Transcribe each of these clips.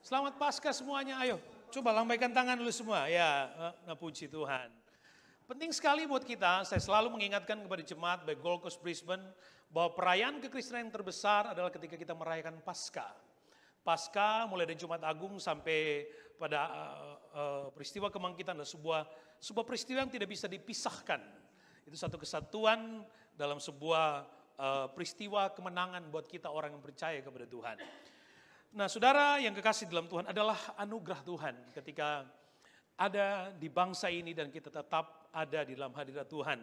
Selamat Paskah semuanya, ayo. Coba lambaikan tangan dulu semua. Ya, puji Tuhan. Penting sekali buat kita, saya selalu mengingatkan kepada jemaat baik Gold Coast Brisbane, bahwa perayaan kekristenan yang terbesar adalah ketika kita merayakan Paskah. Paskah mulai dari Jumat Agung sampai pada peristiwa kebangkitan adalah sebuah peristiwa yang tidak bisa dipisahkan. Itu satu kesatuan dalam sebuah peristiwa kemenangan buat kita orang yang percaya kepada Tuhan. Nah, saudara yang kekasih dalam Tuhan, adalah anugerah Tuhan ketika ada di bangsa ini dan kita tetap ada di dalam hadirat Tuhan,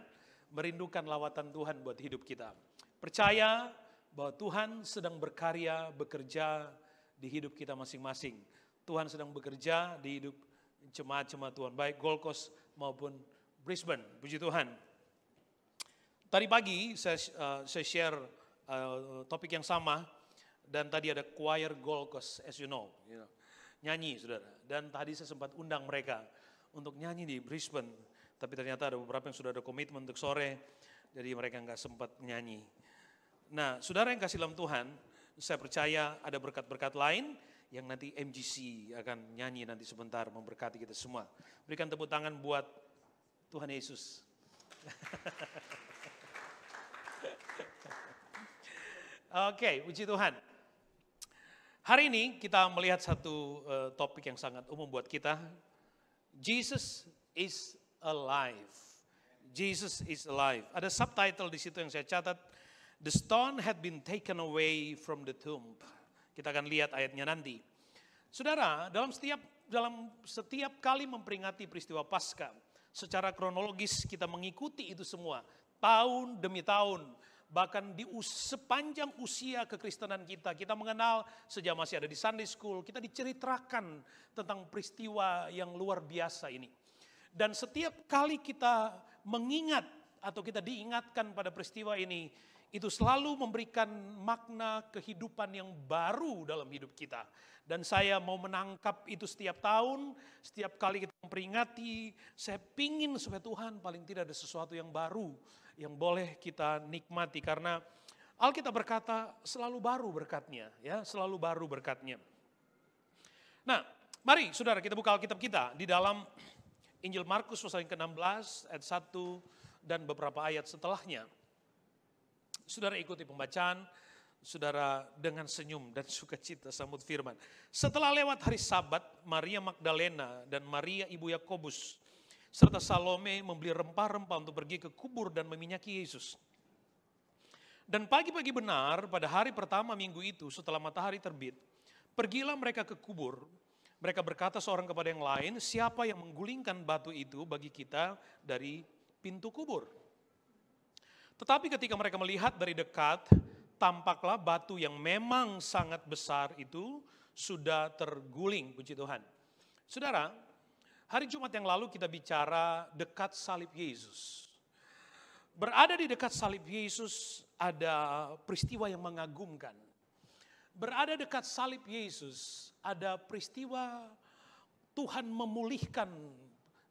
merindukan lawatan Tuhan buat hidup kita. Percaya bahwa Tuhan sedang berkarya, bekerja di hidup kita masing-masing. Tuhan sedang bekerja di hidup jemaat-jemaat Tuhan, baik Gold Coast maupun Brisbane. Puji Tuhan. Tadi pagi saya share topik yang sama. Dan tadi ada choir Gold Coast, as you know, nyanyi saudara. Dan tadi saya sempat undang mereka untuk nyanyi di Brisbane. Tapi ternyata ada beberapa yang sudah ada komitmen untuk sore, jadi mereka nggak sempat nyanyi. Nah, saudara yang kasih dalam Tuhan, saya percaya ada berkat-berkat lain yang nanti MGC akan nyanyi nanti sebentar memberkati kita semua. Berikan tepuk tangan buat Tuhan Yesus. Oke, puji Tuhan. Hari ini kita melihat satu topik yang sangat umum buat kita. Jesus is alive. Jesus is alive. Ada subtitle di situ yang saya catat. The stone had been taken away from the tomb. Kita akan lihat ayatnya nanti. Saudara, dalam setiap kali memperingati peristiwa Paskah, secara kronologis kita mengikuti itu semua. Tahun demi tahun. Bahkan di sepanjang usia kekristenan kita mengenal sejak masih ada di Sunday School, kita diceritakan tentang peristiwa yang luar biasa ini. Dan setiap kali kita mengingat atau kita diingatkan pada peristiwa ini, itu selalu memberikan makna kehidupan yang baru dalam hidup kita. Dan saya mau menangkap itu setiap tahun, setiap kali kita memperingati, saya pingin supaya Tuhan paling tidak ada sesuatu yang baru yang boleh kita nikmati, karena Alkitab berkata selalu baru berkatnya, ya, selalu baru berkatnya. Nah, mari saudara kita buka Alkitab kita di dalam Injil Markus pasal yang ke-16 ayat 1 dan beberapa ayat setelahnya. Saudara ikuti pembacaan, saudara dengan senyum dan sukacita sambut firman. Setelah lewat hari Sabat, Maria Magdalena dan Maria ibu Yakobus serta Salome membeli rempah-rempah untuk pergi ke kubur dan meminyaki Yesus. Dan pagi-pagi benar pada hari pertama minggu itu setelah matahari terbit, pergilah mereka ke kubur. Mereka berkata seorang kepada yang lain, siapa yang menggulingkan batu itu bagi kita dari pintu kubur? Tetapi ketika mereka melihat dari dekat, tampaklah batu yang memang sangat besar itu sudah terguling, puji Tuhan. Saudara, hari Jumat yang lalu kita bicara dekat salib Yesus. Berada di dekat salib Yesus ada peristiwa yang mengagumkan. Berada dekat salib Yesus ada peristiwa Tuhan memulihkan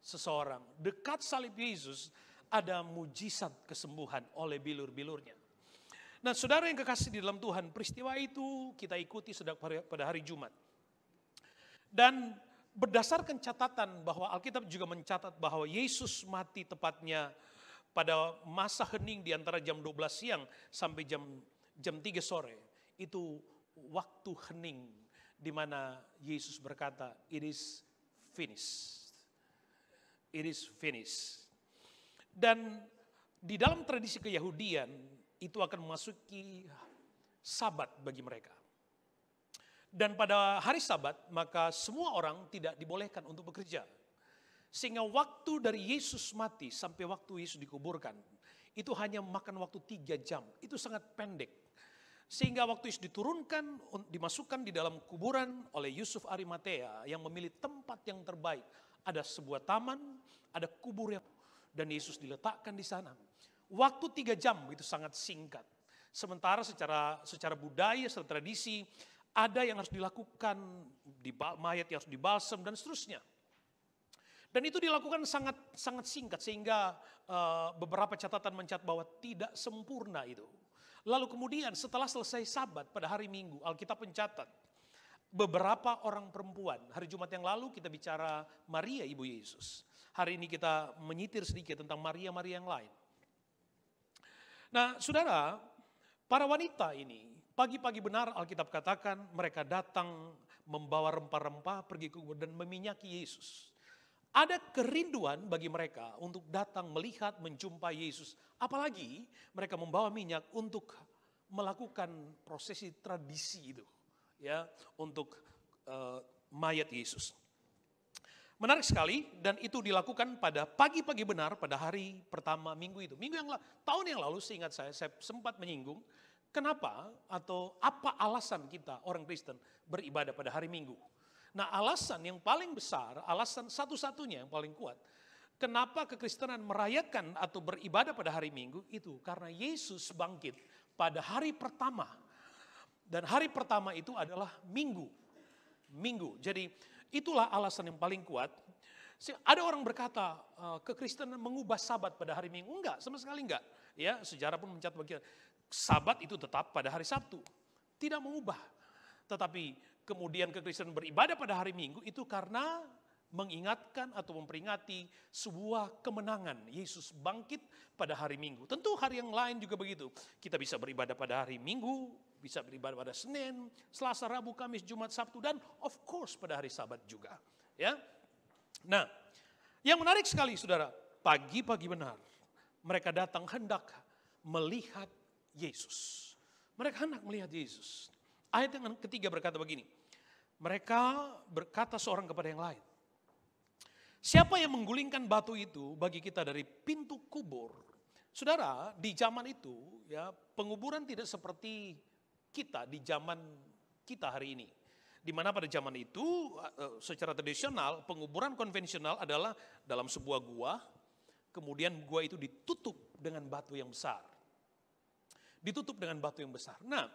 seseorang. Dekat salib Yesus ada mujizat kesembuhan oleh bilur-bilurnya. Nah, saudara yang kekasih di dalam Tuhan, peristiwa itu kita ikuti sejak pada hari Jumat. Dan berdasarkan catatan bahwa Alkitab juga mencatat bahwa Yesus mati tepatnya pada masa hening di antara jam 12 siang sampai jam 3 sore. Itu waktu hening di mana Yesus berkata, it is finished. It is finished. Dan di dalam tradisi keyahudian itu akan memasuki Sabat bagi mereka. Dan pada hari Sabat maka semua orang tidak dibolehkan untuk bekerja. Sehingga waktu dari Yesus mati sampai waktu Yesus dikuburkan itu hanya makan waktu 3 jam. Itu sangat pendek. Sehingga waktu Yesus diturunkan, dimasukkan di dalam kuburan oleh Yusuf Arimatea yang memilih tempat yang terbaik. Ada sebuah taman, ada kubur yang dan Yesus diletakkan di sana. Waktu 3 jam itu sangat singkat. Sementara secara budaya, secara tradisi, ada yang harus dilakukan, mayat yang harus dibalsem dan seterusnya. Dan itu dilakukan sangat singkat sehingga beberapa catatan mencatat bahwa tidak sempurna itu. Lalu kemudian setelah selesai Sabat pada hari Minggu, Alkitab mencatat beberapa orang perempuan. Hari Jumat yang lalu kita bicara Maria Ibu Yesus. Hari ini kita menyitir sedikit tentang Maria-Maria yang lain. Nah, saudara, para wanita ini, pagi-pagi benar Alkitab katakan mereka datang membawa rempah-rempah pergi ke kubur dan meminyaki Yesus. Ada kerinduan bagi mereka untuk datang melihat, menjumpai Yesus. Apalagi mereka membawa minyak untuk melakukan prosesi tradisi itu, ya, untuk mayat Yesus. Menarik sekali, dan itu dilakukan pada pagi-pagi benar pada hari pertama minggu itu. Tahun yang lalu seingat saya sempat menyinggung kenapa atau apa alasan kita orang Kristen beribadah pada hari Minggu. Nah, alasan yang paling besar, alasan satu-satunya yang paling kuat, kenapa kekristenan merayakan atau beribadah pada hari Minggu itu karena Yesus bangkit pada hari pertama. Dan hari pertama itu adalah Minggu. Jadi itulah alasan yang paling kuat. Ada orang berkata kekristenan mengubah Sabat pada hari Minggu. Enggak, sama sekali enggak. Ya, sejarah pun mencatat bagian Sabat itu tetap pada hari Sabtu. Tidak mengubah. Tetapi kemudian kekristenan beribadah pada hari Minggu itu karena mengingatkan atau memperingati sebuah kemenangan. Yesus bangkit pada hari Minggu. Tentu hari yang lain juga begitu. Kita bisa beribadah pada hari Minggu, bisa beribadah pada Senin, Selasa, Rabu, Kamis, Jumat, Sabtu, dan of course pada hari Sabat juga. Ya. Nah, yang menarik sekali saudara, pagi-pagi benar mereka datang hendak melihat Yesus. Mereka hendak melihat Yesus. Ayat yang ketiga berkata begini, mereka berkata seorang kepada yang lain, siapa yang menggulingkan batu itu bagi kita dari pintu kubur? Saudara, di zaman itu ya penguburan tidak seperti kita di zaman kita hari ini. Di mana pada zaman itu secara tradisional penguburan konvensional adalah dalam sebuah gua, kemudian gua itu ditutup dengan batu yang besar. Ditutup dengan batu yang besar. Nah,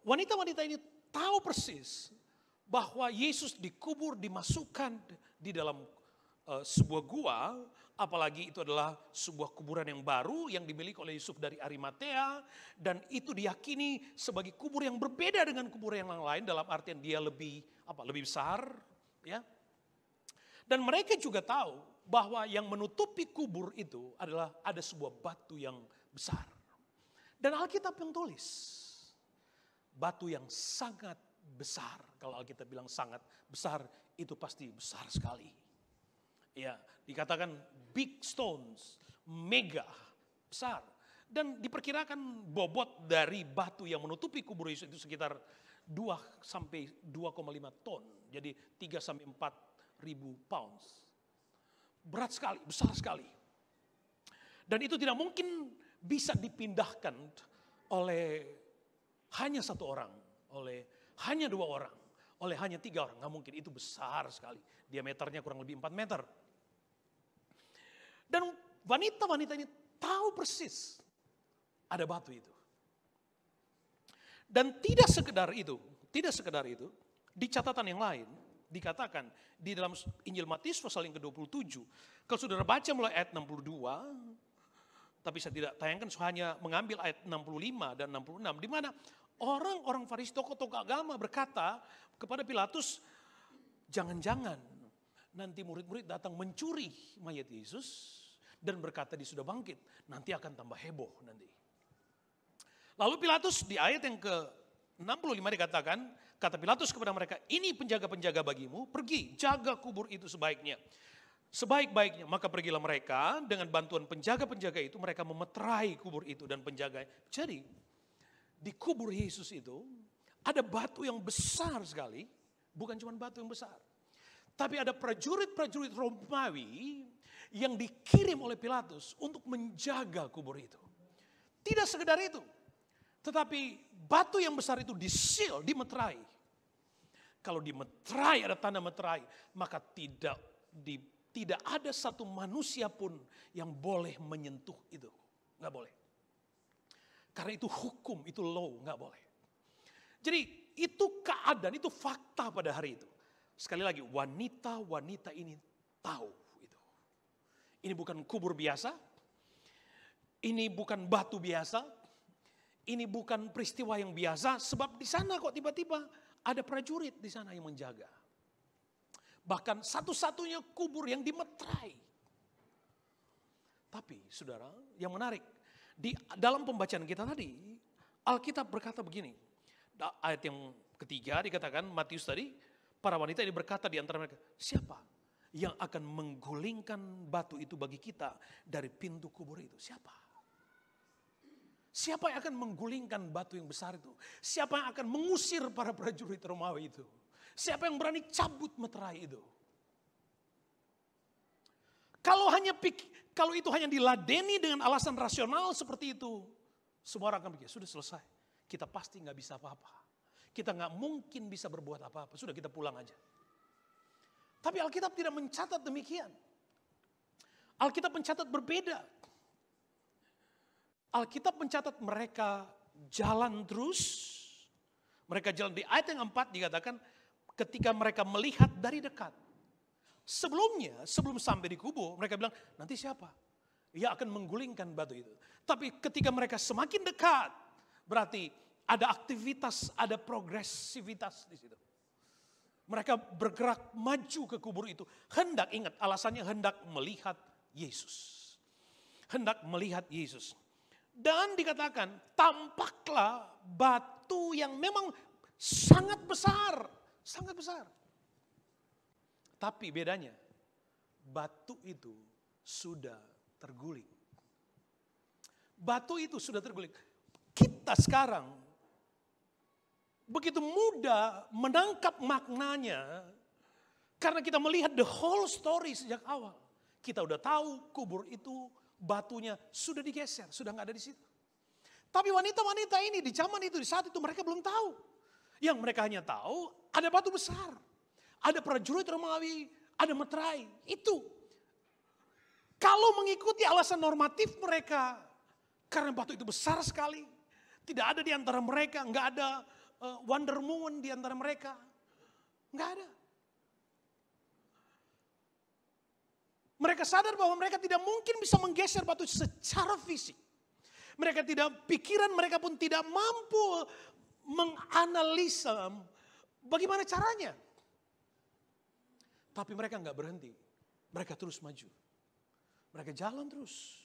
wanita-wanita ini tahu persis bahwa Yesus dikubur, dimasukkan di dalam sebuah gua, apalagi itu adalah sebuah kuburan yang baru yang dimiliki oleh Yusuf dari Arimatea, dan itu diyakini sebagai kubur yang berbeda dengan kubur yang lain dalam artian dia lebih besar, ya. Dan mereka juga tahu bahwa yang menutupi kubur itu adalah ada sebuah batu yang besar. Dan Alkitab yang tulis batu yang sangat besar. Kalau Alkitab bilang sangat besar, itu pasti besar sekali. Ya, dikatakan big stones, mega, besar. Dan diperkirakan bobot dari batu yang menutupi kubur Yesus itu sekitar 2 sampai 2,5 ton. Jadi 3 sampai 4 ribu pounds. Berat sekali, besar sekali. Dan itu tidak mungkin bisa dipindahkan oleh hanya satu orang, oleh hanya 2 orang, oleh hanya 3 orang. Nggak mungkin, itu besar sekali. Diameternya kurang lebih 4 meter. Dan wanita-wanita ini tahu persis ada batu itu. Dan tidak sekedar itu, di catatan yang lain dikatakan di dalam Injil Matius pasal yang ke-27, kalau saudara baca mulai ayat 62, tapi saya tidak tayangkan, hanya mengambil ayat 65 dan 66, di mana orang-orang Farisi, tokoh-tokoh agama berkata kepada Pilatus, jangan-jangan nanti murid-murid datang mencuri mayat Yesus dan berkata dia sudah bangkit, nanti akan tambah heboh nanti. Lalu Pilatus di ayat yang ke-65 dikatakan, kata Pilatus kepada mereka, ini penjaga-penjaga bagimu, pergi jaga kubur itu sebaiknya. Sebaik-baiknya, maka pergilah mereka dengan bantuan penjaga-penjaga itu, mereka memeterai kubur itu dan penjaga. Jadi di kubur Yesus itu ada batu yang besar sekali, bukan cuma batu yang besar. Tapi ada prajurit-prajurit Romawi yang dikirim oleh Pilatus untuk menjaga kubur itu. Tidak sekedar itu, tetapi batu yang besar itu disil, dimeterai. Kalau dimeterai, ada tanda meterai, maka tidak ada satu manusia pun yang boleh menyentuh itu. Nggak boleh. Karena itu hukum, itu law, nggak boleh. Jadi itu keadaan, itu fakta pada hari itu. Sekali lagi, wanita-wanita ini tahu itu. Ini bukan kubur biasa, ini bukan batu biasa, ini bukan peristiwa yang biasa, sebab di sana kok tiba-tiba Ada prajurit di sana yang menjaga. Bahkan satu-satunya kubur yang dimeterai. Tapi saudara, yang menarik, di dalam pembacaan kita tadi, Alkitab berkata begini. Ayat yang ketiga dikatakan, Matius tadi, para wanita ini berkata di antara mereka, siapa yang akan menggulingkan batu itu bagi kita dari pintu kubur itu? Siapa? Siapa yang akan menggulingkan batu yang besar itu? Siapa yang akan mengusir para prajurit Romawi itu? Siapa yang berani cabut meterai itu? Kalau itu hanya diladeni dengan alasan rasional seperti itu, semua orang akan pikir, sudah selesai. Kita pasti nggak bisa apa-apa. Kita nggak mungkin bisa berbuat apa-apa. Sudah, kita pulang aja. Tapi Alkitab tidak mencatat demikian. Alkitab mencatat berbeda. Alkitab mencatat mereka jalan terus. Mereka jalan, di ayat yang 4 dikatakan ketika mereka melihat dari dekat. Sebelumnya, sebelum sampai di kubur, mereka bilang, nanti siapa? Ia akan menggulingkan batu itu. Tapi ketika mereka semakin dekat, berarti ada aktivitas, ada progresivitas di situ. Mereka bergerak maju ke kubur itu. Hendak, ingat alasannya hendak melihat Yesus. Hendak melihat Yesus. Dan dikatakan tampaklah batu yang memang sangat besar. Sangat besar. Tapi bedanya, batu itu sudah terguling. Batu itu sudah terguling. Kita sekarang begitu mudah menangkap maknanya karena kita melihat the whole story sejak awal. Kita udah tahu kubur itu batunya sudah digeser, sudah nggak ada di situ. Tapi wanita-wanita ini di zaman itu, di saat itu mereka belum tahu. Yang mereka hanya tahu ada batu besar, ada prajurit Romawi, ada meterai. Itu kalau mengikuti alasan normatif mereka, karena batu itu besar sekali, tidak ada di antara mereka, nggak ada Wonder Woman di antara mereka. Nggak ada. Mereka sadar bahwa mereka tidak mungkin bisa menggeser batu secara fisik. Mereka tidak, pikiran mereka pun tidak mampu menganalisa bagaimana caranya. Tapi mereka nggak berhenti. Mereka terus maju. Mereka jalan terus.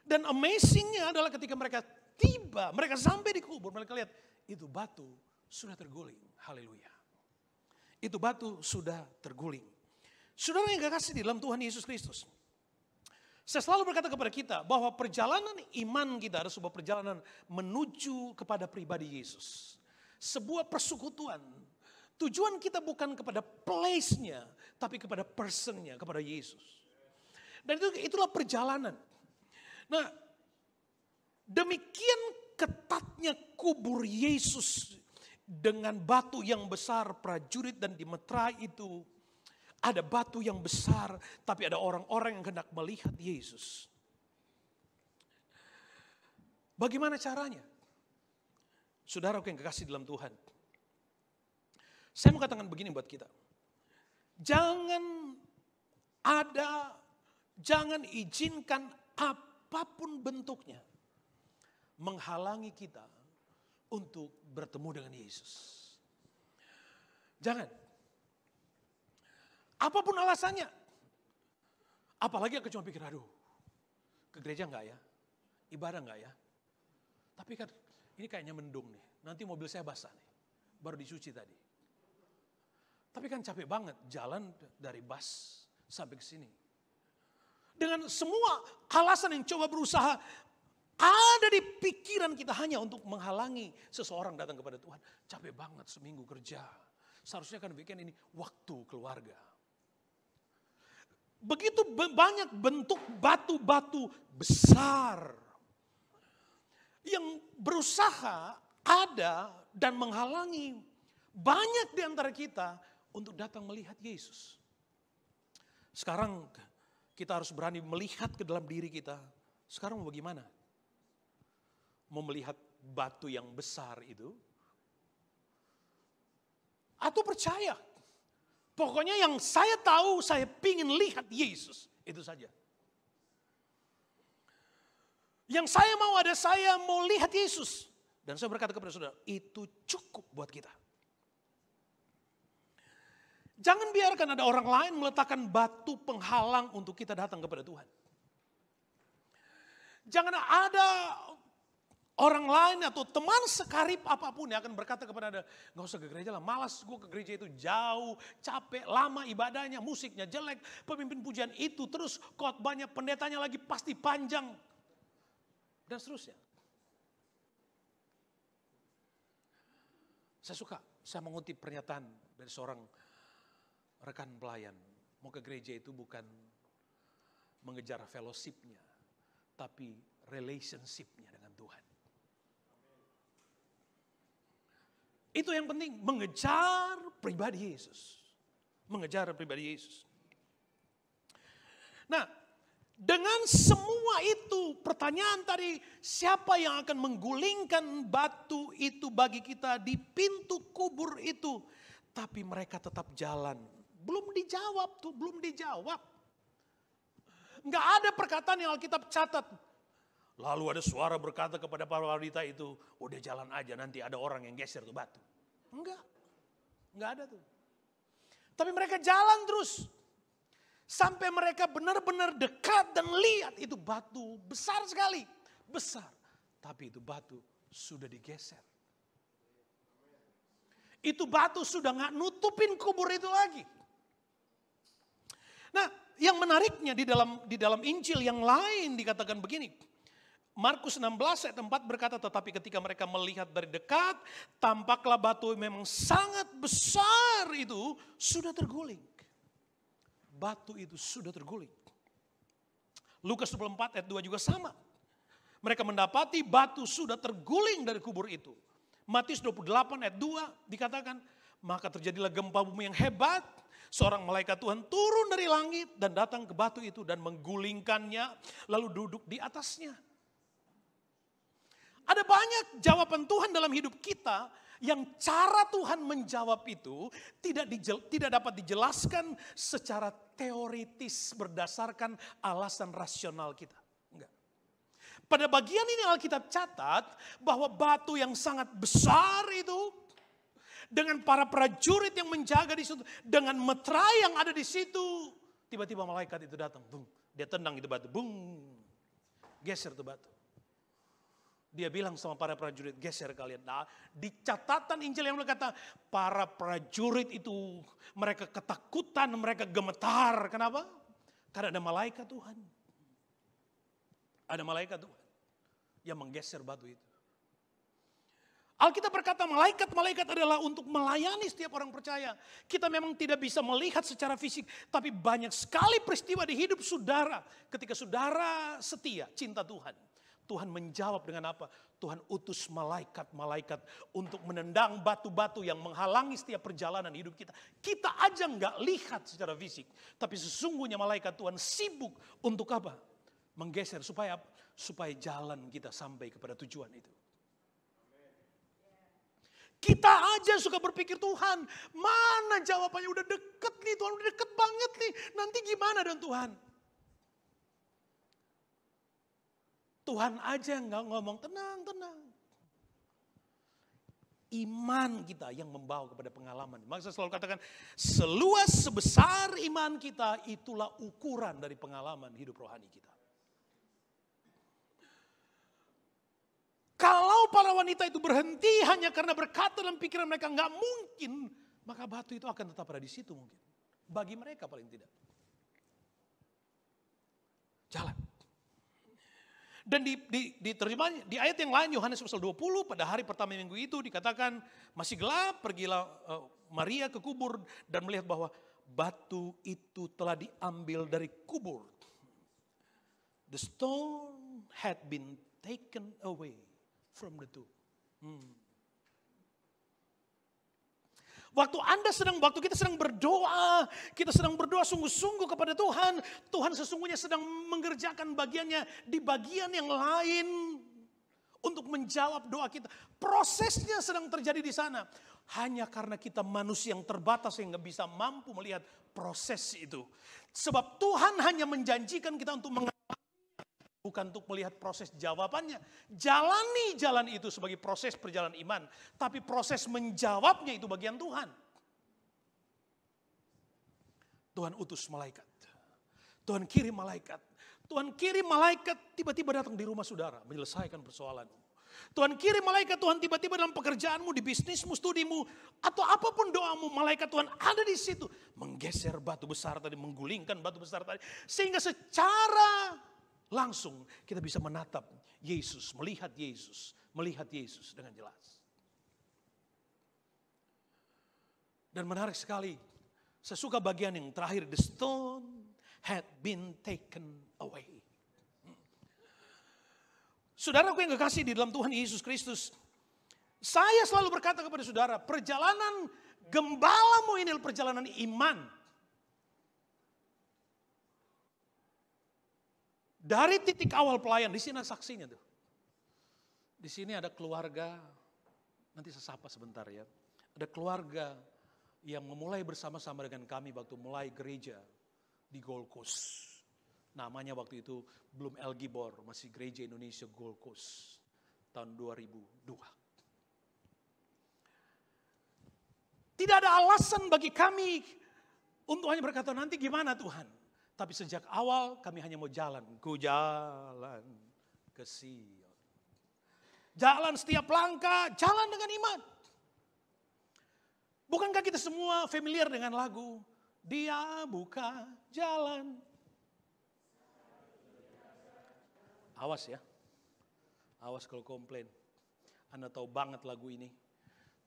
Dan amazingnya adalah ketika mereka tiba, mereka sampai di kubur, mereka lihat itu batu sudah terguling. Haleluya. Itu batu sudah terguling. Saudara yang kasih di dalam Tuhan Yesus Kristus. Saya selalu berkata kepada kita bahwa perjalanan iman kita adalah sebuah perjalanan menuju kepada pribadi Yesus. Sebuah persekutuan. Tujuan kita bukan kepada place-nya, tapi kepada person-nya, kepada Yesus. Dan itulah perjalanan. Nah, demikian ketatnya kubur Yesus dengan batu yang besar, prajurit dan dimeterai itu. Ada batu yang besar, tapi ada orang-orang yang hendak melihat Yesus. Bagaimana caranya? Saudara yang kekasih dalam Tuhan. Saya mau katakan begini buat kita. Jangan izinkan apapun bentuknya menghalangi kita untuk bertemu dengan Yesus. Jangan. Apapun alasannya. Apalagi aku cuma pikir, aduh, ke gereja enggak ya? Ibadah enggak ya? Tapi kan ini kayaknya mendung nih. Nanti mobil saya basah nih. Baru dicuci tadi. Tapi kan capek banget jalan dari bus sampai ke sini. Dengan semua alasan yang coba berusaha ada di pikiran kita hanya untuk menghalangi seseorang datang kepada Tuhan. Capek banget seminggu kerja. Seharusnya kan weekend ini waktu keluarga. Begitu banyak bentuk batu-batu besar yang berusaha ada dan menghalangi banyak di antara kita untuk datang melihat Yesus. Sekarang kita harus berani melihat ke dalam diri kita. Sekarang mau bagaimana? Mau melihat batu yang besar itu? Atau percaya? Pokoknya yang saya tahu, saya ingin lihat Yesus. Itu saja. Yang saya mau lihat Yesus. Dan saya berkata kepada saudara, itu cukup buat kita. Jangan biarkan ada orang lain meletakkan batu penghalang untuk kita datang kepada Tuhan. Jangan ada orang lain atau teman sekarib apapun yang akan berkata kepada Anda, nggak usah ke gereja lah, malas gue ke gereja itu jauh, capek, lama ibadahnya, musiknya jelek, pemimpin pujian itu, terus khotbahnya, pendetanya lagi pasti panjang, dan seterusnya. Saya mengutip pernyataan dari seorang rekan pelayan, mau ke gereja itu bukan mengejar fellowship-nya, tapi relationship-nya dengan Tuhan. Itu yang penting, mengejar pribadi Yesus. Mengejar pribadi Yesus. Nah, dengan semua itu, pertanyaan tadi, siapa yang akan menggulingkan batu itu bagi kita di pintu kubur itu? Tapi mereka tetap jalan. Belum dijawab tuh, belum dijawab. Enggak ada perkataan yang Alkitab catat. Lalu ada suara berkata kepada para wanita itu, udah jalan aja, nanti ada orang yang geser tuh batu. Enggak ada tuh. Tapi mereka jalan terus. Sampai mereka benar-benar dekat dan lihat itu batu besar sekali. Besar. Tapi itu batu sudah digeser. Itu batu sudah gak nutupin kubur itu lagi. Nah, yang menariknya di dalam Injil yang lain dikatakan begini. Markus 16 ayat 4 berkata, tetapi ketika mereka melihat dari dekat, tampaklah batu memang sangat besar itu sudah terguling. Batu itu sudah terguling. Lukas 24 ayat 2 juga sama. Mereka mendapati batu sudah terguling dari kubur itu. Matius 28 ayat 2 dikatakan, maka terjadilah gempa bumi yang hebat. Seorang malaikat Tuhan turun dari langit dan datang ke batu itu dan menggulingkannya, lalu duduk di atasnya. Ada banyak jawaban Tuhan dalam hidup kita yang cara Tuhan menjawab itu tidak dapat dijelaskan secara teoritis berdasarkan alasan rasional kita. Enggak. Pada bagian ini Alkitab catat bahwa batu yang sangat besar itu dengan para prajurit yang menjaga di situ, dengan meterai yang ada di situ, tiba-tiba malaikat itu datang, bung, dia tendang itu batu, bung, geser itu batu. Dia bilang sama para prajurit, geser kalian. Nah, di catatan Injil yang berkata, para prajurit itu mereka ketakutan, mereka gemetar. Kenapa? Karena ada malaikat Tuhan. Ada malaikat Tuhan yang menggeser batu itu. Alkitab berkata malaikat-malaikat adalah untuk melayani setiap orang percaya. Kita memang tidak bisa melihat secara fisik, tapi banyak sekali peristiwa di hidup saudara. Ketika saudara setia, cinta Tuhan. Tuhan menjawab dengan apa? Tuhan utus malaikat-malaikat untuk menendang batu-batu yang menghalangi setiap perjalanan hidup kita. Kita aja nggak lihat secara fisik. Tapi sesungguhnya malaikat Tuhan sibuk untuk apa? Menggeser supaya apa? Supaya jalan kita sampai kepada tujuan itu. Kita aja suka berpikir Tuhan, mana jawabannya? Udah deket nih Tuhan, udah deket banget nih. Nanti gimana dong Tuhan? Tuhan aja nggak ngomong tenang. Iman kita yang membawa kepada pengalaman. Maka saya selalu katakan, seluas sebesar iman kita, itulah ukuran dari pengalaman hidup rohani kita. Kalau para wanita itu berhenti hanya karena berkata dalam pikiran mereka nggak mungkin, maka batu itu akan tetap ada di situ mungkin. Bagi mereka paling tidak. Jalan. Dan diterjemahnya di ayat yang lain Yohanes pasal 20 pada hari pertama minggu itu dikatakan masih gelap, pergilah Maria ke kubur dan melihat bahwa batu itu telah diambil dari kubur. The stone had been taken away from the tomb. Waktu kita sedang berdoa sungguh-sungguh kepada Tuhan. Tuhan sesungguhnya sedang mengerjakan bagiannya di bagian yang lain untuk menjawab doa kita. Prosesnya sedang terjadi di sana. Hanya karena kita manusia yang terbatas yang gak bisa mampu melihat proses itu. Sebab Tuhan hanya menjanjikan kita untuk mengalami. Bukan untuk melihat proses jawabannya. Jalani jalan itu sebagai proses perjalanan iman. Tapi proses menjawabnya itu bagian Tuhan. Tuhan utus malaikat. Tuhan kirim malaikat. Tuhan kirim malaikat tiba-tiba datang di rumah saudara menyelesaikan persoalanmu. Tuhan kirim malaikat, Tuhan tiba-tiba dalam pekerjaanmu, di bisnismu, studimu, atau apapun doamu, malaikat Tuhan ada di situ. Menggeser batu besar tadi, menggulingkan batu besar tadi. Sehingga secara langsung kita bisa menatap Yesus, melihat Yesus dengan jelas. Dan menarik sekali, saya suka bagian yang terakhir, the stone had been taken away. Saudaraku yang kekasih di dalam Tuhan Yesus Kristus, saya selalu berkata kepada saudara, perjalanan gembalamu ini adalah perjalanan iman. Dari titik awal pelayan, di sini ada saksinya tuh. Di sini ada keluarga, nanti saya sapa sebentar ya. Ada keluarga yang memulai bersama-sama dengan kami waktu mulai gereja di Gold Coast. Namanya waktu itu belum El Gibor, masih Gereja Indonesia Gold Coast. Tahun 2002. Tidak ada alasan bagi kami untuk hanya berkata nanti gimana Tuhan. Tapi sejak awal kami hanya mau jalan. Ku jalan ke Sion. Jalan setiap langkah, jalan dengan iman. Bukankah kita semua familiar dengan lagu Dia buka jalan. Awas ya. Awas kalau komplain. Anda tahu banget lagu ini.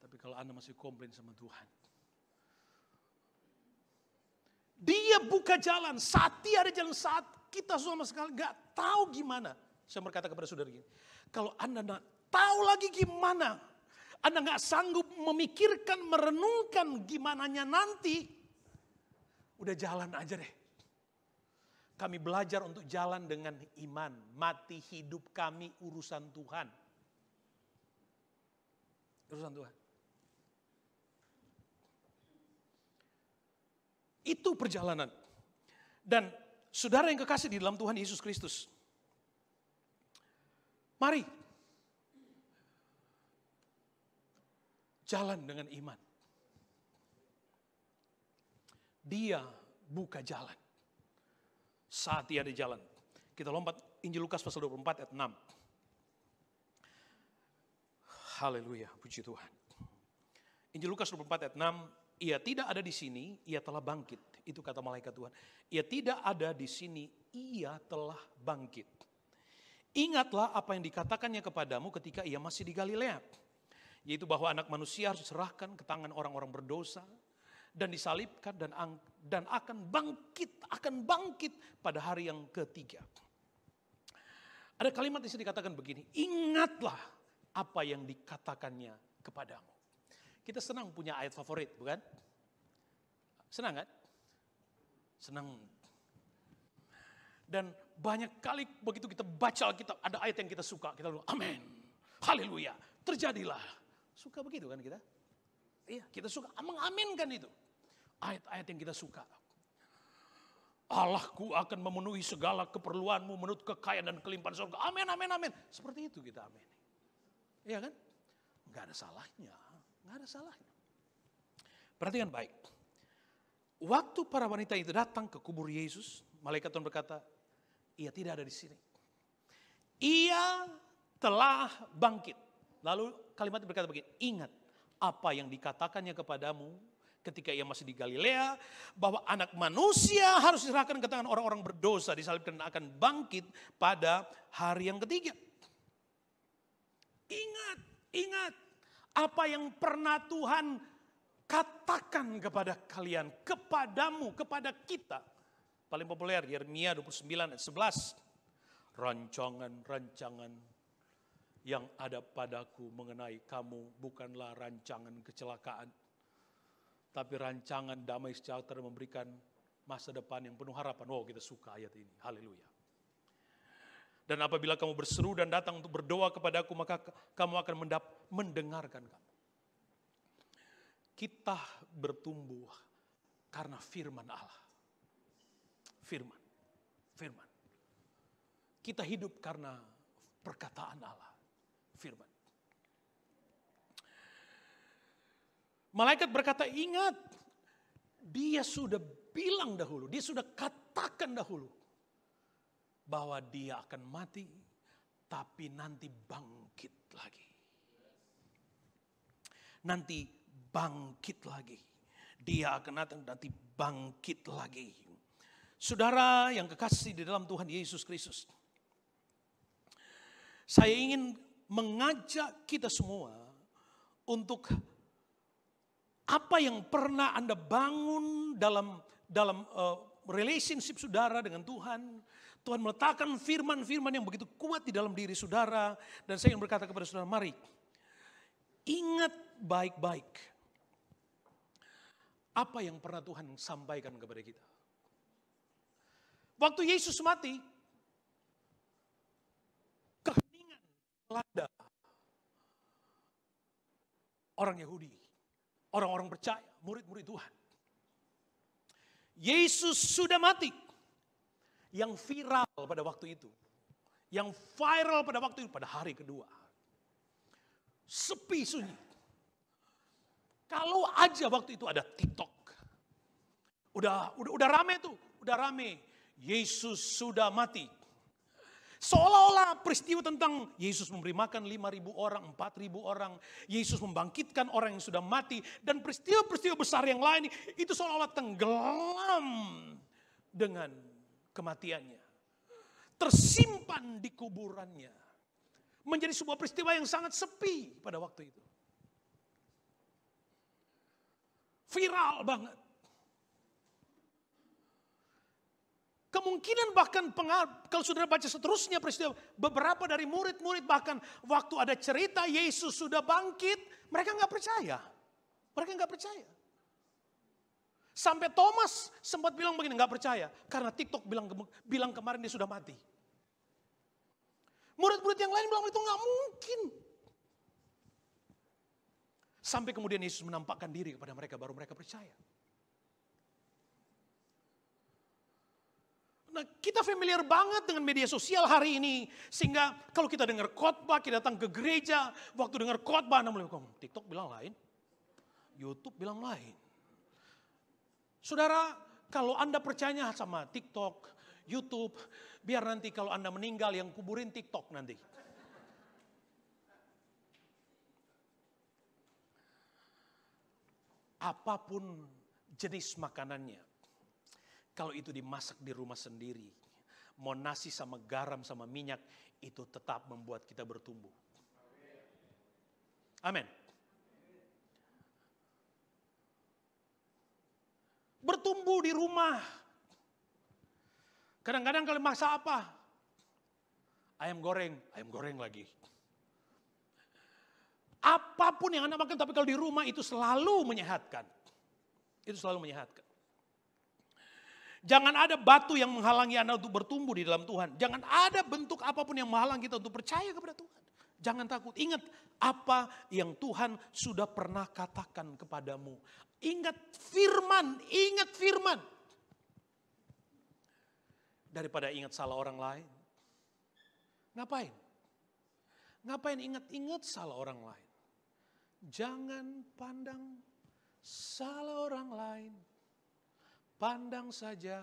Tapi kalau Anda masih komplain sama Tuhan. Dia buka jalan. Saat dia ada jalan, saat kita sama sekali gak tahu gimana. Saya berkata kepada saudara gini. Kalau Anda gak tahu lagi gimana. Anda gak sanggup memikirkan, merenungkan gimananya nanti. Udah jalan aja deh. Kami belajar untuk jalan dengan iman. Mati hidup kami urusan Tuhan. Urusan Tuhan. Itu perjalanan. Dan saudara yang kekasih di dalam Tuhan Yesus Kristus. Mari. Jalan dengan iman. Dia buka jalan. Saat dia di jalan. Kita lompat Injil Lukas pasal 24 ayat 6. Haleluya, puji Tuhan. Injil Lukas 24 ayat 6. Ia tidak ada di sini, ia telah bangkit. Itu kata malaikat Tuhan. Ia tidak ada di sini, ia telah bangkit. Ingatlah apa yang dikatakannya kepadamu ketika ia masih di Galilea. Yaitu bahwa anak manusia harus diserahkan ke tangan orang-orang berdosa. Dan disalibkan dan akan bangkit pada hari yang ketiga. Ada kalimat di sini dikatakan begini, ingatlah apa yang dikatakannya kepadamu. Kita senang punya ayat favorit, bukan? Senang kan? Senang. Dan banyak kali begitu kita baca Alkitab, ada ayat yang kita suka, kita bilang amin, haleluya, terjadilah. Suka begitu kan kita? Iya, kita suka mengaminkan itu. Ayat-ayat yang kita suka. Allahku akan memenuhi segala keperluanmu menurut kekayaan dan kelimpahan surga. Amin, amin, amin. Seperti itu kita amin. Iya kan? Gak ada salahnya. Gak ada salahnya. Perhatikan baik. Waktu para wanita itu datang ke kubur Yesus, malaikat Tuhan berkata, ia tidak ada di sini. Ia telah bangkit. Lalu kalimat berkata begini, ingat apa yang dikatakannya kepadamu ketika ia masih di Galilea, bahwa anak manusia harus diserahkan ke tangan orang-orang berdosa, disalibkan dan akan bangkit pada hari yang ketiga. Ingat apa yang pernah Tuhan katakan kepada kalian, kepadamu, kepada kita. Paling populer Yeremia 29 ayat 11. Rancangan-rancangan yang ada padaku mengenai kamu bukanlah rancangan kecelakaan, tapi rancangan damai sejahtera memberikan masa depan yang penuh harapan. Oh, kita suka ayat ini. Haleluya. Dan apabila kamu berseru dan datang untuk berdoa kepadaku, maka kamu akan mendengarkan kamu. Kita bertumbuh karena firman Allah. Firman. Kita hidup karena perkataan Allah. Firman. Malaikat berkata, ingat Dia sudah bilang dahulu, dia sudah katakan dahulu bahwa dia akan mati, tapi nanti bangkit lagi. Nanti bangkit lagi. Dia akan datang nanti bangkit lagi. Saudara yang kekasih di dalam Tuhan Yesus Kristus, saya ingin mengajak kita semua untuk apa yang pernah Anda bangun dalam relationship saudara dengan Tuhan. Tuhan meletakkan firman-firman yang begitu kuat di dalam diri saudara. Dan saya ingin berkata kepada saudara, mari ingat baik-baik apa yang pernah Tuhan sampaikan kepada kita. Waktu Yesus mati, keheningan melanda orang Yahudi, orang-orang percaya, murid-murid Tuhan. Yesus sudah mati. Yang viral pada waktu itu, yang viral pada waktu itu, pada hari kedua, sepi sunyi. Kalau aja waktu itu ada TikTok, udah rame tuh, udah rame. Yesus sudah mati. Seolah-olah peristiwa tentang Yesus memberi makan 5.000 orang, 4.000 orang. Yesus membangkitkan orang yang sudah mati. Dan peristiwa-peristiwa besar yang lain itu seolah-olah tenggelam dengan kematiannya. Tersimpan di kuburannya. Menjadi sebuah peristiwa yang sangat sepi pada waktu itu. Viral banget. Kemungkinan bahkan kalau saudara baca seterusnya peristiwa, beberapa dari murid-murid bahkan waktu ada cerita Yesus sudah bangkit, mereka nggak percaya. Mereka nggak percaya. Sampai Thomas sempat bilang begini, nggak percaya karena TikTok bilang kemarin dia sudah mati. Murid-murid yang lain bilang itu nggak mungkin. Sampai kemudian Yesus menampakkan diri kepada mereka, baru mereka percaya. Nah, kita familiar banget dengan media sosial hari ini. Sehingga kalau kita dengar khotbah, kita datang ke gereja. Waktu dengar khotbah, Anda mulai ngomong, TikTok bilang lain. YouTube bilang lain. Saudara, kalau Anda percaya sama TikTok, YouTube, biar nanti kalau Anda meninggal yang kuburin TikTok nanti. Apapun jenis makanannya, kalau itu dimasak di rumah sendiri, mau nasi sama garam sama minyak, itu tetap membuat kita bertumbuh. Amin. Bertumbuh di rumah. Kadang-kadang kalau masak apa? Ayam goreng lagi. Apapun yang Anda makan, tapi kalau di rumah itu selalu menyehatkan. Itu selalu menyehatkan. Jangan ada batu yang menghalangi Anda untuk bertumbuh di dalam Tuhan. Jangan ada bentuk apapun yang menghalangi kita untuk percaya kepada Tuhan. Jangan takut. Ingat apa yang Tuhan sudah pernah katakan kepadamu. Ingat firman, ingat firman. Daripada ingat salah orang lain. Ngapain? Ngapain ingat-ingat salah orang lain? Jangan pandang salah orang lain. Pandang saja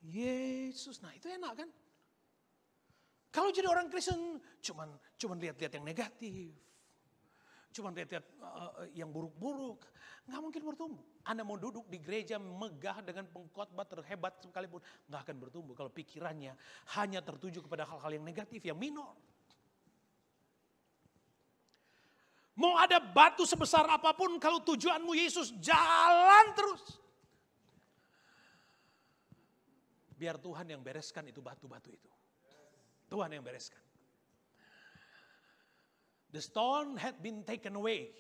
Yesus. Nah, itu enak kan? Kalau jadi orang Kristen cuman lihat-lihat yang negatif. Cuman lihat-lihat yang buruk-buruk. Nggak mungkin bertumbuh. Anda mau duduk di gereja megah dengan pengkhotbah terhebat sekalipun, nggak akan bertumbuh kalau pikirannya hanya tertuju kepada hal-hal yang negatif, yang minor. Mau ada batu sebesar apapun, kalau tujuanmu Yesus, jalan terus. Biar Tuhan yang bereskan itu batu-batu itu. Tuhan yang bereskan. The stone had been taken away.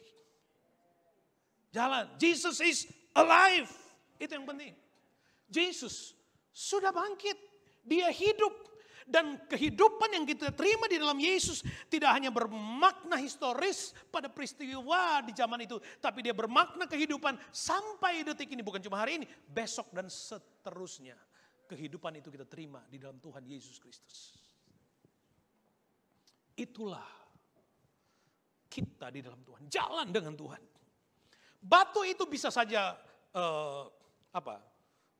Jalan. Jesus is alive. Itu yang penting. Jesus sudah bangkit. Dia hidup. Dan kehidupan yang kita terima di dalam Yesus tidak hanya bermakna historis pada peristiwa di zaman itu. Tapi dia bermakna kehidupan sampai detik ini. Bukan cuma hari ini. Besok dan seterusnya. Kehidupan itu kita terima di dalam Tuhan Yesus Kristus. Itulah kita di dalam Tuhan. Jalan dengan Tuhan. Batu itu bisa saja apa?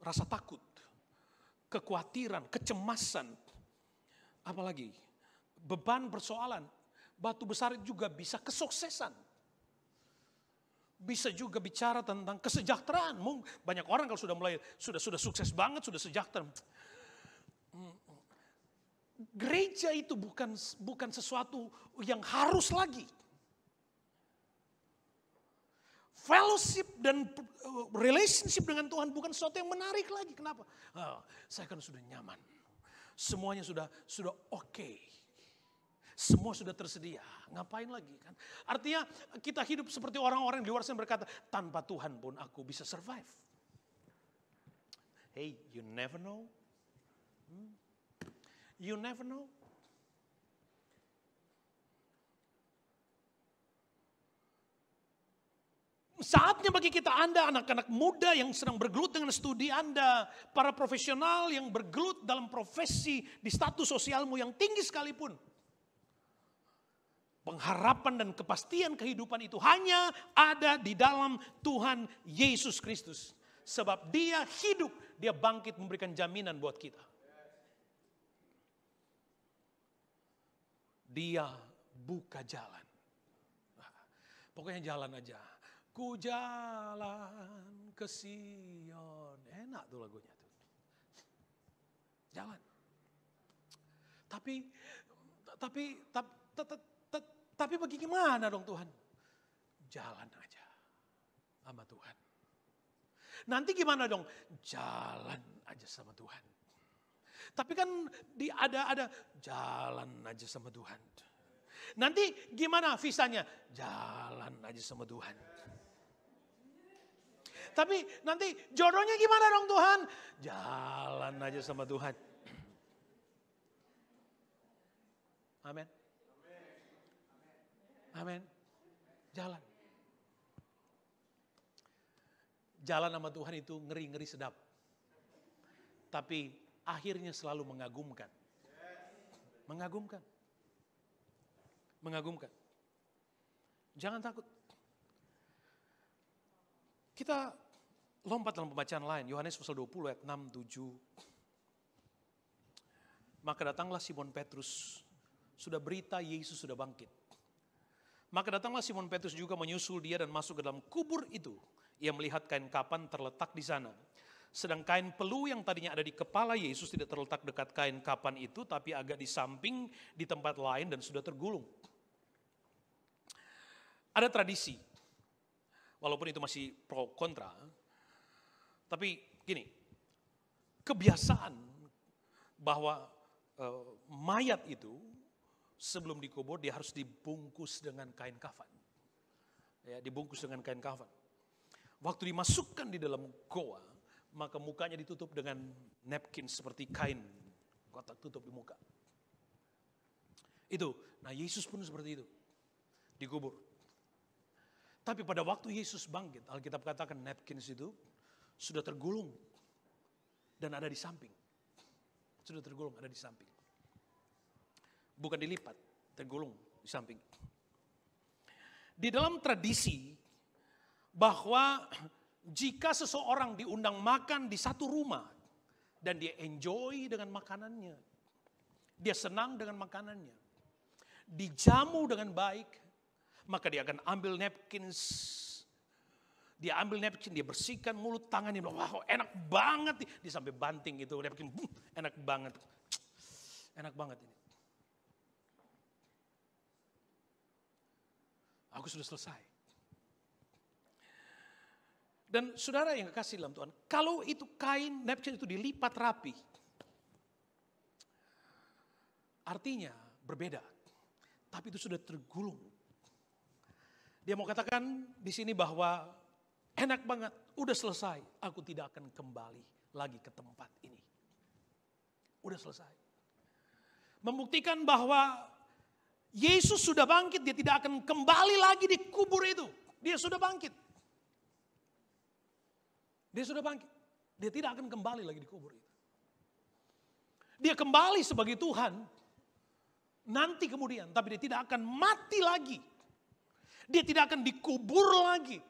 Rasa takut, kekhawatiran, kecemasan, apalagi beban persoalan. Batu besar juga bisa kesuksesan. Bisa juga bicara tentang kesejahteraan. Banyak orang kalau sudah sukses banget, sudah sejahtera. Gereja itu bukan sesuatu yang harus lagi. Fellowship dan relationship dengan Tuhan bukan sesuatu yang menarik lagi. Kenapa? Saya kan sudah nyaman. Semuanya sudah oke. Semua sudah tersedia. Ngapain lagi kan? Artinya kita hidup seperti orang-orang di luar sana berkata, tanpa Tuhan pun aku bisa survive. Hey, you never know. You never know. Saatnya bagi kita, Anda anak-anak muda yang sedang bergelut dengan studi Anda, para profesional yang bergelut dalam profesi di status sosialmu yang tinggi sekalipun. Pengharapan dan kepastian kehidupan itu hanya ada di dalam Tuhan Yesus Kristus. Sebab Dia hidup, Dia bangkit memberikan jaminan buat kita. Dia buka jalan. Pokoknya jalan aja. Ku jalan ke Sion. Enak tuh lagunya tuh. Jalan. Tapi bagaimana dong Tuhan? Jalan aja sama Tuhan. Nanti gimana dong? Jalan aja sama Tuhan. Tapi kan ada jalan aja sama Tuhan. Nanti gimana visanya? Jalan aja sama Tuhan. Tapi nanti jodohnya gimana dong Tuhan? Jalan aja sama Tuhan. Amin. Amin. Jalan. Jalan sama Tuhan itu ngeri-ngeri sedap. Tapi akhirnya selalu mengagumkan. Mengagumkan. Mengagumkan. Jangan takut. Kita lompat dalam pembacaan lain. Yohanes pasal 20 ayat 6, 7. Maka datanglah Simon Petrus. Sudah berita Yesus sudah bangkit. Maka datanglah Simon Petrus juga menyusul dia dan masuk ke dalam kubur itu. Ia melihat kain kapan terletak di sana. Sedang kain pelu yang tadinya ada di kepala Yesus tidak terletak dekat kain kapan itu, tapi agak di samping di tempat lain dan sudah tergulung. Ada tradisi, walaupun itu masih pro kontra, tapi gini, kebiasaan bahwa mayat itu sebelum dikubur dia harus dibungkus dengan kain kafan. Ya, dibungkus dengan kain kafan. Waktu dimasukkan di dalam goa, maka mukanya ditutup dengan napkin seperti kain kotak tutup di muka. Itu, nah Yesus pun seperti itu, dikubur. Tapi pada waktu Yesus bangkit, Alkitab katakan napkins itu sudah tergulung dan ada di samping. Sudah tergulung, ada di samping. Bukan dilipat, tergulung di samping. Di dalam tradisi bahwa jika seseorang diundang makan di satu rumah dan dia enjoy dengan makanannya, dia senang dengan makanannya, dijamu dengan baik, maka dia akan ambil napkins. Dia ambil napkin, dia bersihkan mulut tangannya, wah enak banget, dia sampai banting itu napkin, enak banget, enak banget ini. Aku sudah selesai. Dan saudara yang kekasih dalam Tuhan, kalau itu kain napkin itu dilipat rapi, artinya berbeda. Tapi itu sudah tergulung. Dia mau katakan di sini bahwa enak banget, udah selesai. Aku tidak akan kembali lagi ke tempat ini. Udah selesai. Membuktikan bahwa Yesus sudah bangkit, dia tidak akan kembali lagi di kubur itu. Dia sudah bangkit. Dia sudah bangkit. Dia tidak akan kembali lagi di kubur itu. Dia kembali sebagai Tuhan nanti kemudian, tapi dia tidak akan mati lagi. Dia tidak akan dikubur lagi.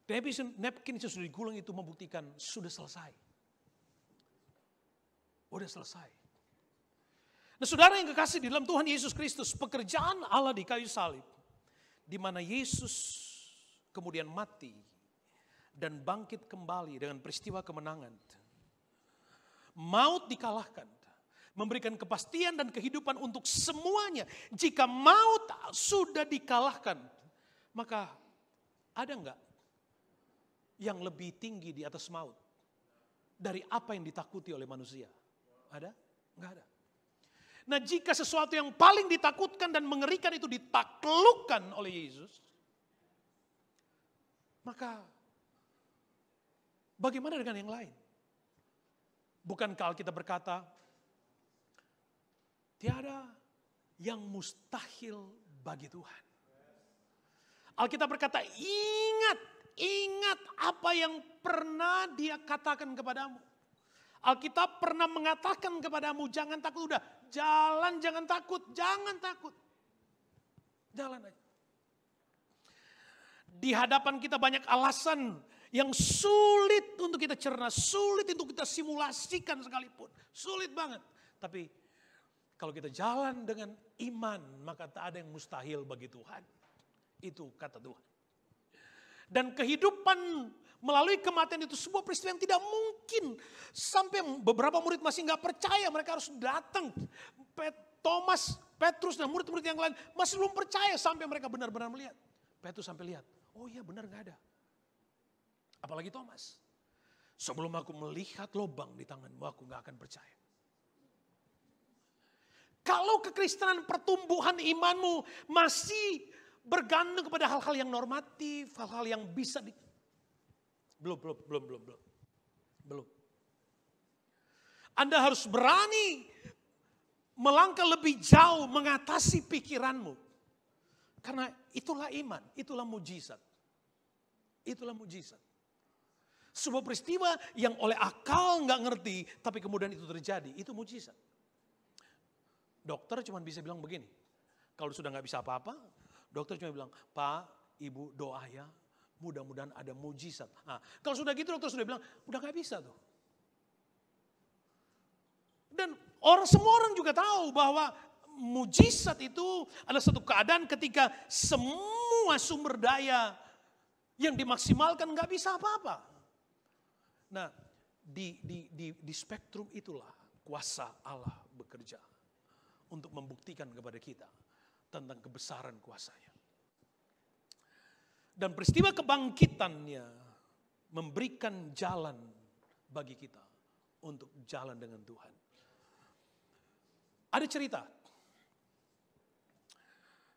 Napkin yang sudah digulung itu membuktikan sudah selesai. Udah selesai. Nah saudara yang kekasih di dalam Tuhan Yesus Kristus, pekerjaan Allah di kayu salib, di mana Yesus kemudian mati dan bangkit kembali dengan peristiwa kemenangan. Maut dikalahkan, memberikan kepastian dan kehidupan untuk semuanya. Jika maut sudah dikalahkan, maka ada enggak yang lebih tinggi di atas maut dari apa yang ditakuti oleh manusia? Ada? Enggak ada. Nah jika sesuatu yang paling ditakutkan dan mengerikan itu ditaklukkan oleh Yesus, maka bagaimana dengan yang lain? Bukankah Alkitab berkata, tiada yang mustahil bagi Tuhan. Alkitab berkata, ingat apa yang pernah Dia katakan kepadamu. Alkitab pernah mengatakan kepadamu, jangan takut, udah jalan, jangan takut, jangan takut. Jalan aja. Di hadapan kita banyak alasan yang sulit untuk kita cerna, sulit untuk kita simulasikan sekalipun. Sulit banget. Tapi kalau kita jalan dengan iman, maka tak ada yang mustahil bagi Tuhan. Itu kata Tuhan. Dan kehidupan melalui kematian itu sebuah peristiwa yang tidak mungkin. Sampai beberapa murid masih nggak percaya, mereka harus datang. Thomas, Petrus dan murid-murid yang lain masih belum percaya sampai mereka benar-benar melihat. Petrus sampai lihat, oh iya benar nggak ada. Apalagi Thomas. Sebelum aku melihat lubang di tanganmu, aku nggak akan percaya. Kalau kekristenan pertumbuhan imanmu masih bergantung kepada hal-hal yang normatif, hal-hal yang bisa belum. Anda harus berani melangkah lebih jauh mengatasi pikiranmu. Karena itulah iman, itulah mujizat. Itulah mujizat. Sebuah peristiwa yang oleh akal nggak ngerti, tapi kemudian itu terjadi, itu mujizat. Dokter cuma bisa bilang begini, kalau sudah nggak bisa apa-apa, dokter cuma bilang, Pak, Ibu doa ya, mudah-mudahan ada mujizat. Nah, kalau sudah gitu dokter sudah bilang, udah gak bisa tuh. Dan semua orang juga tahu bahwa mujizat itu adalah satu keadaan ketika semua sumber daya yang dimaksimalkan gak bisa apa-apa. Nah, di spektrum itulah kuasa Allah bekerja untuk membuktikan kepada kita tentang kebesaran kuasanya. Dan peristiwa kebangkitannya memberikan jalan bagi kita untuk jalan dengan Tuhan. Ada cerita.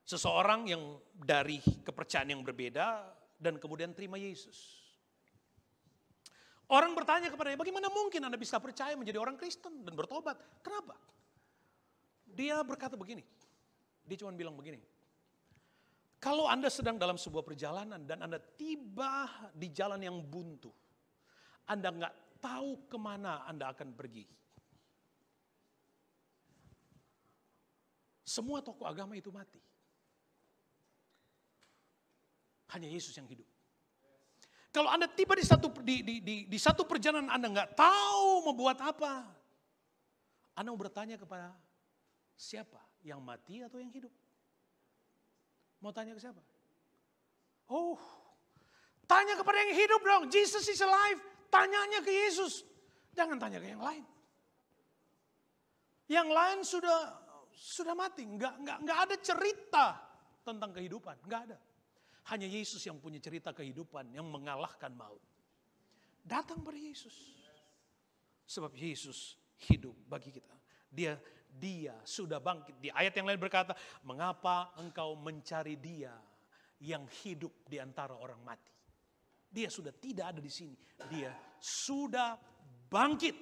Seseorang yang dari kepercayaan yang berbeda dan kemudian terima Yesus. Orang bertanya kepadanya, bagaimana mungkin Anda bisa percaya menjadi orang Kristen dan bertobat? Kenapa? Dia berkata begini. Dia cuma bilang begini. Kalau Anda sedang dalam sebuah perjalanan dan Anda tiba di jalan yang buntu, Anda nggak tahu kemana Anda akan pergi. Semua tokoh agama itu mati. Hanya Yesus yang hidup. Kalau Anda tiba di satu perjalanan Anda nggak tahu mau buat apa, Anda mau bertanya kepada siapa, yang mati atau yang hidup? Mau tanya ke siapa? Oh, tanya kepada yang hidup dong. Jesus is alive. Tanyanya ke Yesus. Jangan tanya ke yang lain. Yang lain sudah mati. Nggak ada cerita tentang kehidupan. Nggak ada. Hanya Yesus yang punya cerita kehidupan yang mengalahkan maut. Datang pada Yesus. Sebab Yesus hidup bagi kita. Dia sudah bangkit. Di ayat yang lain berkata, mengapa engkau mencari Dia yang hidup di antara orang mati? Dia sudah tidak ada di sini. Dia sudah bangkit.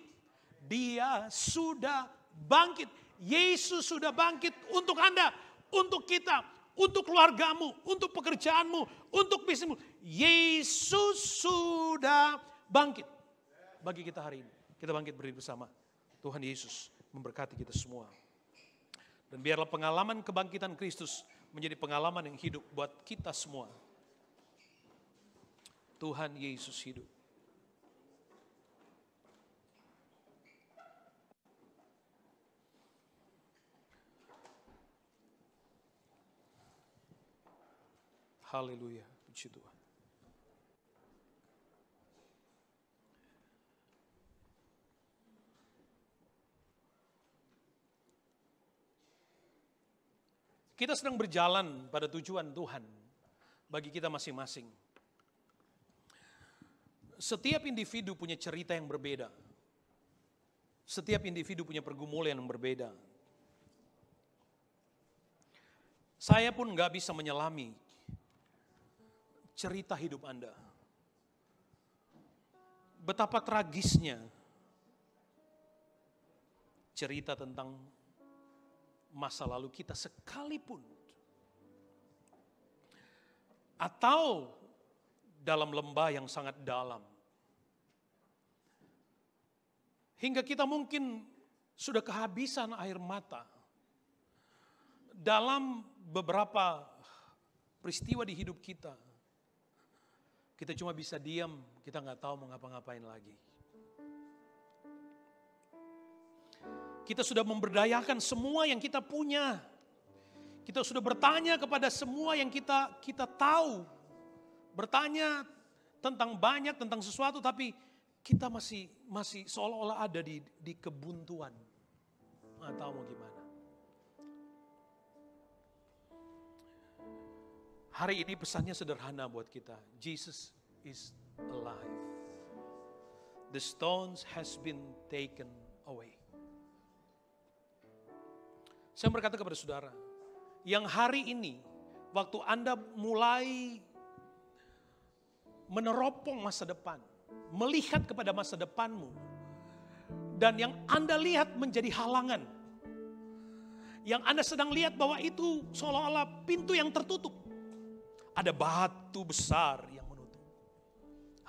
Dia sudah bangkit. Yesus sudah bangkit untuk Anda, untuk kita, untuk keluargamu, untuk pekerjaanmu, untuk bisnismu. Yesus sudah bangkit bagi kita hari ini. Kita bangkit berdiri bersama. Tuhan Yesus memberkati kita semua. Dan biarlah pengalaman kebangkitan Kristus menjadi pengalaman yang hidup buat kita semua. Tuhan Yesus hidup. Haleluya, puji Tuhan. Kita sedang berjalan pada tujuan Tuhan bagi kita masing-masing. Setiap individu punya cerita yang berbeda. Setiap individu punya pergumulan yang berbeda. Saya pun nggak bisa menyelami cerita hidup Anda. Betapa tragisnya cerita tentang masa lalu kita sekalipun. Atau dalam lembah yang sangat dalam. Hingga kita mungkin sudah kehabisan air mata. Dalam beberapa peristiwa di hidup kita. Kita cuma bisa diam, kita nggak tahu mau ngapa-ngapain lagi. Kita sudah memberdayakan semua yang kita punya. Kita sudah bertanya kepada semua yang kita tahu. Bertanya tentang banyak, tentang sesuatu, tapi kita masih seolah-olah ada di kebuntuan. Nggak tahu mau gimana. Hari ini pesannya sederhana buat kita. Jesus is alive. The stones has been taken away. Saya berkata kepada saudara, yang hari ini, waktu Anda mulai meneropong masa depan, melihat kepada masa depanmu, dan yang Anda lihat menjadi halangan, yang Anda sedang lihat bahwa itu seolah-olah pintu yang tertutup, ada batu besar yang menutup.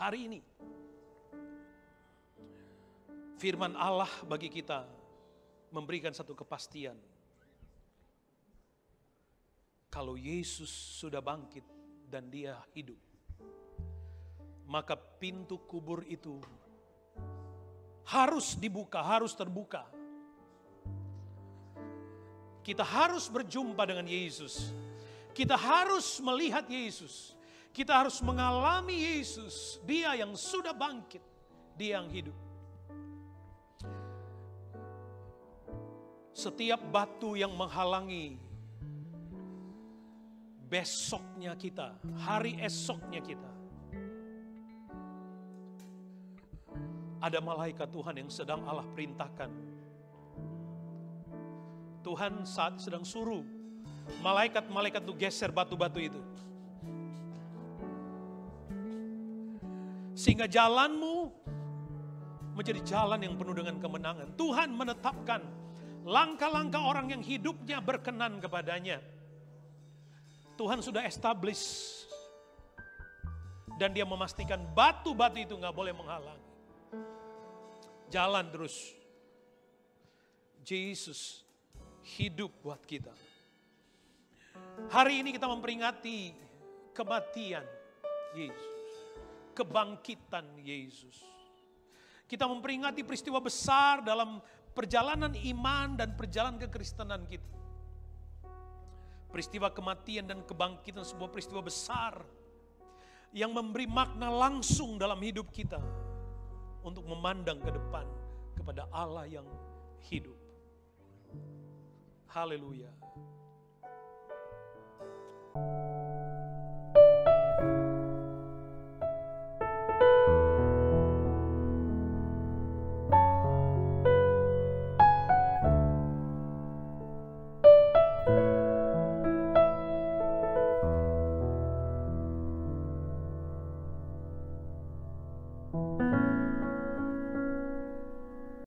Hari ini, firman Allah bagi kita memberikan satu kepastian. Kalau Yesus sudah bangkit dan dia hidup, maka pintu kubur itu harus dibuka, harus terbuka. Kita harus berjumpa dengan Yesus. Kita harus melihat Yesus. Kita harus mengalami Yesus. Dia yang sudah bangkit. Dia yang hidup. Setiap batu yang menghalangi besoknya kita, hari esoknya kita, ada malaikat Tuhan yang sedang Allah perintahkan. Tuhan saat sedang suruh malaikat-malaikat itu geser batu-batu itu. Sehingga jalanmu menjadi jalan yang penuh dengan kemenangan. Tuhan menetapkan langkah-langkah orang yang hidupnya berkenan kepadanya. Tuhan sudah establish. Dan dia memastikan batu-batu itu gak boleh menghalangi. Jalan terus. Yesus hidup buat kita. Hari ini kita memperingati kematian Yesus. Kebangkitan Yesus. Kita memperingati peristiwa besar dalam perjalanan iman dan perjalanan kekristenan kita. Peristiwa kematian dan kebangkitan sebuah peristiwa besar yang memberi makna langsung dalam hidup kita untuk memandang ke depan kepada Allah yang hidup. Haleluya.